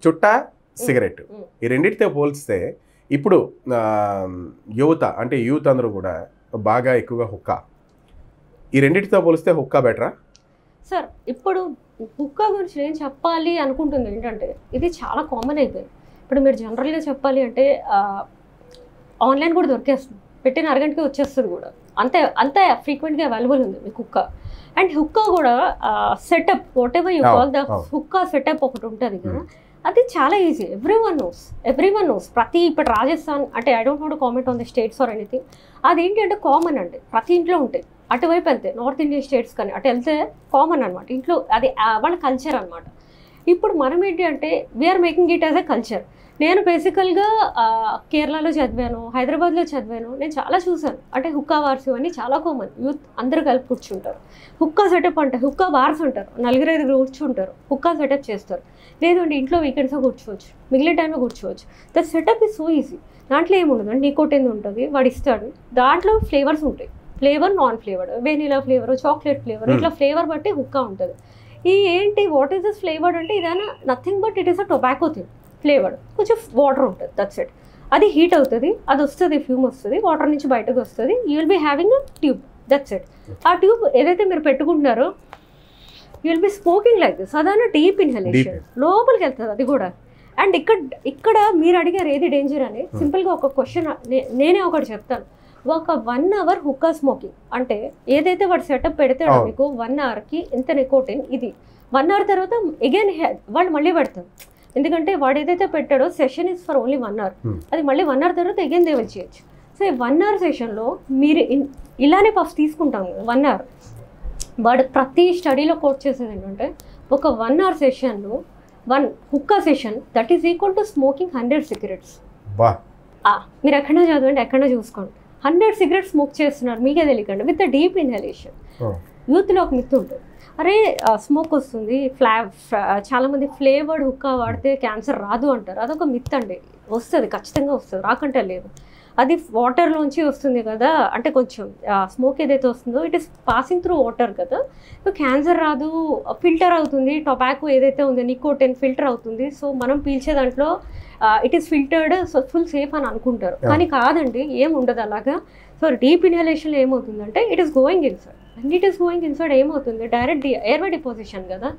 చుట్టా cigarette ఈ రెండింటితో పోల్స్తే ఇప్పుడు యువత అంటే యూత్ అందరూ కూడా బాగా ఎక్కువగా హుక్కా, ఈ రెండింటితో పోలిస్తే హుక్కా బెటరా? సార్ ఇప్పుడు హుక్కా గురించి నేను చెప్పాలి అనుకుంటుంది ఏంటంటే ఇది చాలా కామన్ అయిపోయింది. ఇప్పుడు మీరు జనరల్గా చెప్పాలి అంటే ఆన్లైన్ కూడా దొరికేస్తుంది, పెట్టిన అరగంటకి వచ్చేస్తుంది కూడా, అంతే ఫ్రీక్వెంట్గా అవైలబుల్ ఉంది మీకు హుక్కా. అండ్ హుక్కా కూడా setup what ever you call the hookah setup ఒకటి ఉంటుంది కదా, అది చాలా ఈజీ. Every one knows. ప్రతి ఇప్పుడు రాజస్థాన్ అంటే I don't want to comment on the states or anything, అదేంటి అంటే కామన్ అండి, ప్రతి ఇంట్లో ఉంటాయి. అటువైపు వెళ్తే నార్త్ ఇండియన్ స్టేట్స్ కానీ అటు వెళ్తే కామన్ అనమాట ఇంట్లో, అది వాళ్ళ కల్చర్ అనమాట. ఇప్పుడు మనం ఏంటి అంటే we are making it as a culture. నేను బేసికల్గా కేరళలో చదివాను, హైదరాబాద్లో చదివాను, నేను చాలా చూసాను. అంటే హుక్కా బార్స్ ఇవన్నీ చాలా కామన్, యూత్ అందరూ కలిపి కూర్చుంటారు. హుక్కా సెటప్ అంటే హుక్కా బార్స్ అంటారు, 4-5 కూర్చుంటారు, హుక్కా సెటప్ చేస్తారు. లేదు అంటే ఇంట్లో వీకెండ్స్లో కూర్చోవచ్చు, మిగిలిన టైంలో కూర్చోవచ్చు. The setup is so easy. దాంట్లో ఏముండదు అంటే నికోటిన్ ఉంటుంది, వాడు ఇస్తాడు. దాంట్లో ఫ్లేవర్స్ ఉంటాయి, flavour, non flavoured, vanilla flavour, chocolate flavour, ఇట్లా ఫ్లేవర్ బట్టి హుక్కా ఉంటుంది. ఈ ఏంటి వాట్ ఈస్ దిస్ ఫ్లేవర్డ్ అంటే ఇదైనా nothing but it is a tobacco thing. Flavoured కొంచెం వాటర్ ఉంటుంది, దట్స్ ఇట్. అది హీట్ అవుతుంది, అది వస్తుంది, ఫ్యూమ్ వస్తుంది, వాటర్ నుంచి బయటకు వస్తుంది, you will be having a tube, that's it. ఆ ట్యూబ్ ఏదైతే మీరు పెట్టుకుంటున్నారో you will be smoking like this. అదైనా డీప్ ఇన్హలేషన్, లోపలికి వెళ్తుంది అది కూడా. అండ్ ఇక్కడ మీరు అడిగారు ఏది డేంజర్ అని, సింపుల్గా ఒక క్వశ్చన్ నేనే ఒకటి చెప్తాను. ఒక 1 hour హుక్కా స్మోకింగ్ అంటే ఏదైతే వాడు సెటప్ పెడతాడో మీకు 1 hourకి ఎంత నికోటిన్, ఇది 1 hour తర్వాత అగైన్ వాళ్ళు మళ్ళీ పెడతారు. ఎందుకంటే వాడు ఏదైతే పెట్టాడో session is for only 1 hour, అది మళ్ళీ 1 hour తర్వాత అగైన్ దే విల్ చేయొచ్చు. సో ఈ 1 hour సెషన్లో మీరు ఇలానే పఫ్స్ తీసుకుంటాం 1 hour. వాడు ప్రతి స్టడీలో కోట్ చేసేది ఏంటంటే ఒక 1 hour సెషన్లో 1 hookah session that is equal to smoking 100 cigarettes. మీరు ఎక్కడో చదవండి, ఎక్కడో చూసుకోండి, 100 cigarettes స్మోక్ చేస్తున్నారు మీకే తెలియకండి, విత్ డీప్ ఇన్హలేషన్. యూత్లో ఒక మిత్ ఉంటుంది, అరే స్మోక్ వస్తుంది, చాలామంది ఫ్లేవర్డ్ హుక్కా వాడితే క్యాన్సర్ రాదు అంటారు. అదొక మిత్ అండి, వస్తుంది, ఖచ్చితంగా వస్తుంది, రాకంటే లేదు. అది వాటర్లోంచి వస్తుంది కదా, అంటే కొంచెం స్మోక్ ఏదైతే వస్తుందో it is passing through water కదా, సో క్యాన్సర్ రాదు, ఫిల్టర్ అవుతుంది. టొబాకో ఏదైతే ఉందో నికోటిన్ ఫిల్టర్ అవుతుంది, సో మనం పీల్చే దాంట్లో it is filtered, so full safe అని అనుకుంటారు. కానీ కాదండి, ఏం ఉండదు అలాగా. సో డీప్ ఇన్హలేషన్లో ఏమవుతుందంటే it is going inside, and it is going inside ఏమవుతుంది, డైరెక్ట్ ఎయిర్ బై డిపోజిషన్ కదా.